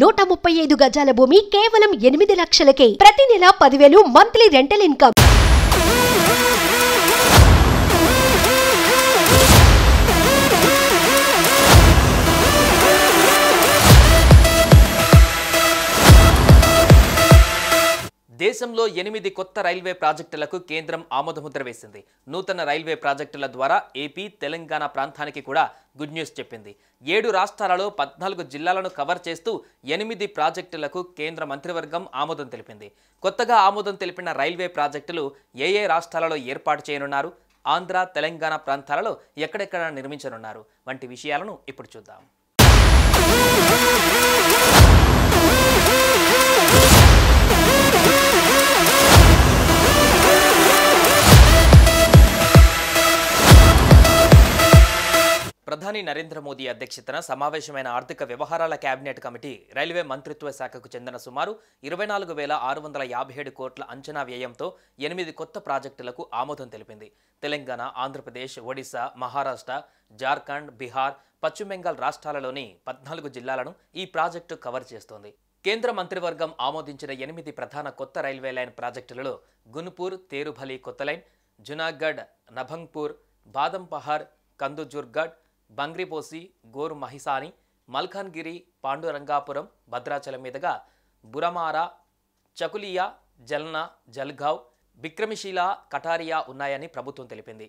135 గజాల భూమి కేవలం 8 లక్షలకే. ప్రతి నెల 10,000 మంత్లీ రెంటల్ ఇన్కమ్. దేశంలో 8 కొత్త రైల్వే ప్రాజెక్టులకు కేంద్రం ఆమోదముద్ర వేసింది. నూతన రైల్వే ప్రాజెక్టుల ద్వారా ఏపీ, తెలంగాణ ప్రాంతానికి కూడా గుడ్ న్యూస్ చెప్పింది. 7 రాష్ట్రాలలో 14 జిల్లాలను కవర్ చేస్తూ 8 ప్రాజెక్టులకు కేంద్ర మంత్రివర్గం ఆమోదం తెలిపింది. కొత్తగా ఆమోదం తెలిపిన రైల్వే ప్రాజెక్టులు ఏ రాష్ట్రాలలో ఏర్పాటు చేయనున్నారు, ఆంధ్ర, తెలంగాణ ప్రాంతాలలో ఎక్కడెక్కడ నిర్మించనున్నారు వంటి విషయాలను ఇప్పుడు చూద్దాం. ప్రధాని నరేంద్ర మోదీ అధ్యక్షతన సమావేశమైన ఆర్థిక వ్యవహారాల కేబినెట్ కమిటీ రైల్వే మంత్రిత్వ శాఖకు చెందిన సుమారు 24,657 కోట్ల అంచనా వ్యయంతో 8 కొత్త ప్రాజెక్టులకు ఆమోదం తెలిపింది. తెలంగాణ, ఆంధ్రప్రదేశ్, ఒడిశా, మహారాష్ట్ర, జార్ఖండ్, బీహార్, పశ్చిమ బెంగాల్ రాష్ట్రాలలోని 14 జిల్లాలను ఈ ప్రాజెక్టు కవర్ చేస్తోంది. కేంద్ర మంత్రివర్గం ఆమోదించిన 8 ప్రధాన కొత్త రైల్వే లైన్ ప్రాజెక్టులలో గునుపూర్ తేరుభలి కొత్త లైన్, జునాగఢ్ నభంగ్పూర్, బాదంపహార్ కందుజుర్గఢ్, బంగ్రిపోసి గోరు మహిసాని, మల్కాన్గిరి, పాండురంగాపురం, భద్రాచలం మీదుగా బురమారా, చకులియా, జల్నా, జల్గావ్, బిక్రమిశీలా, కటారియా ఉన్నాయని ప్రభుత్వం తెలిపింది.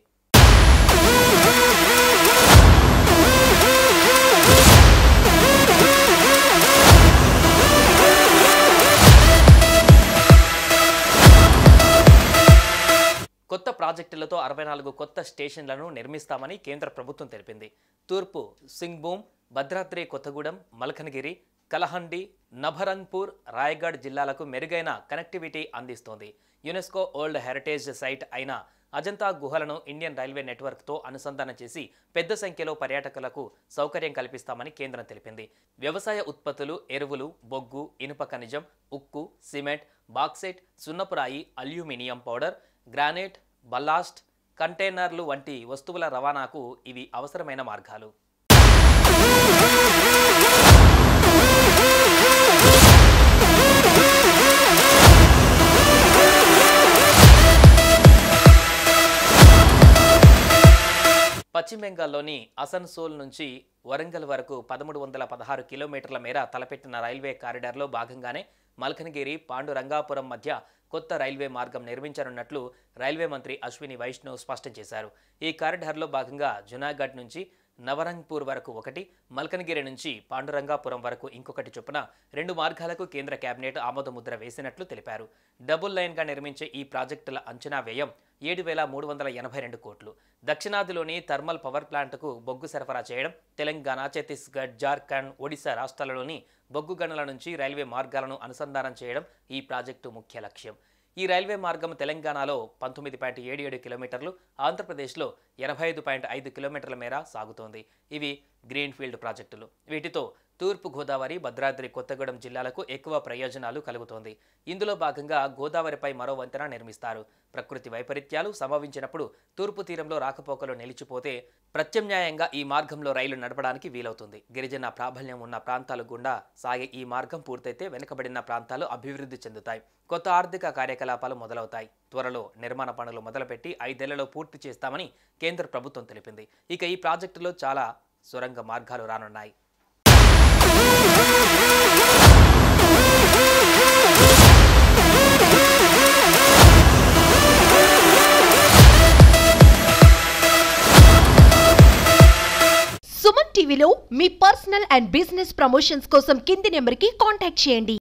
కొత్త ప్రాజెక్టులతో 64 కొత్త స్టేషన్లను నిర్మిస్తామని కేంద్ర ప్రభుత్వం తెలిపింది. తూర్పు సింగ్భూమ్, భద్రాద్రి కొత్తగూడెం, మల్కనగిరి, కలహండి, నభరంగ్పూర్, రాయగఢ్ జిల్లాలకు మెరుగైన కనెక్టివిటీ అందిస్తోంది. యునెస్కో వరల్డ్ హెరిటేజ్ సైట్ అయిన అజంతా గుహలను ఇండియన్ రైల్వే నెట్వర్క్తో అనుసంధానం చేసి పెద్ద సంఖ్యలో పర్యాటకులకు సౌకర్యం కల్పిస్తామని కేంద్రం తెలిపింది. వ్యవసాయ ఉత్పత్తులు, ఎరువులు, బొగ్గు, ఇనుప ఖనిజం, ఉక్కు, సిమెంట్, బాక్సైట్, సున్నపురాయి, అల్యూమినియం పౌడర్, గ్రానైట్, బల్లాస్ట్, కంటైనర్లు వంటి వస్తువుల రవాణాకు ఇవి అవసరమైన మార్గాలు. పశ్చిమ బెంగాల్లోని అసన్సోల్ నుంచి వరంగల్ వరకు 1316 కిలోమీటర్ల మేర తలపెట్టిన రైల్వే కారిడార్లో భాగంగానే మల్కనగిరి, పాండురంగాపురం మధ్య కొత్త రైల్వే మార్గం నిర్మించనున్నట్లు రైల్వే మంత్రి అశ్విని వైష్ణవ్ స్పష్టం చేశారు. ఈ కారిడార్లో భాగంగా జునాగఢ్ నుంచి నవరంగ్పూర్ వరకు ఒకటి, మల్కనగిరి నుంచి పాండురంగాపురం వరకు ఇంకొకటి చొప్పున 2 మార్గాలకు కేంద్ర కేబినెట్ ఆమోదముద్ర వేసినట్లు తెలిపారు. డబుల్ లైన్గా నిర్మించే ఈ ప్రాజెక్టుల అంచనా వ్యయం 7,382 కోట్లు. దక్షిణాదిలోని థర్మల్ పవర్ ప్లాంట్కు బొగ్గు సరఫరా చేయడం, తెలంగాణ, ఛత్తీస్గఢ్, జార్ఖండ్, ఒడిశా రాష్ట్రాలలోని బొగ్గు గనుల నుంచి రైల్వే మార్గాలను అనుసంధానం చేయడం ఈ ప్రాజెక్టు ముఖ్య లక్ష్యం. ఈ రైల్వే మార్గం తెలంగాణలో 19.77 కిలోమీటర్లు, ఆంధ్రప్రదేశ్లో 85.5 కిలోమీటర్ల మేర సాగుతోంది. ఇవి గ్రీన్ఫీల్డ్ ప్రాజెక్టులు. వీటితో తూర్పు గోదావరి, భద్రాద్రి కొత్తగూడెం జిల్లాలకు ఎక్కువ ప్రయోజనాలు కలుగుతోంది. ఇందులో భాగంగా గోదావరిపై మరో వంతెన నిర్మిస్తారు. ప్రకృతి వైపరీత్యాలు సంభవించినప్పుడు తూర్పు తీరంలో రాకపోకలు నిలిచిపోతే ప్రత్యామ్నాయంగా ఈ మార్గంలో రైలు నడపడానికి వీలవుతుంది. గిరిజన ప్రాబల్యం ఉన్న ప్రాంతాల గుండా సాగే ఈ మార్గం పూర్తయితే వెనుకబడిన ప్రాంతాలు అభివృద్ధి చెందుతాయి. కొత్త ఆర్థిక కార్యకలాపాలు మొదలవుతాయి. త్వరలో నిర్మాణ పనులు మొదలుపెట్టి 5 ఏళ్లలో పూర్తి చేస్తామని కేంద్ర ప్రభుత్వం తెలిపింది. ఇక ఈ ప్రాజెక్టులో చాలా సొరంగ మార్గాలు రానున్నాయి. సుమన్ టీవీలో మీ పర్సనల్ అండ్ బిజినెస్ ప్రమోషన్స్ కోసం కింది నెంబర్కి కాంటాక్ట్ చేయండి.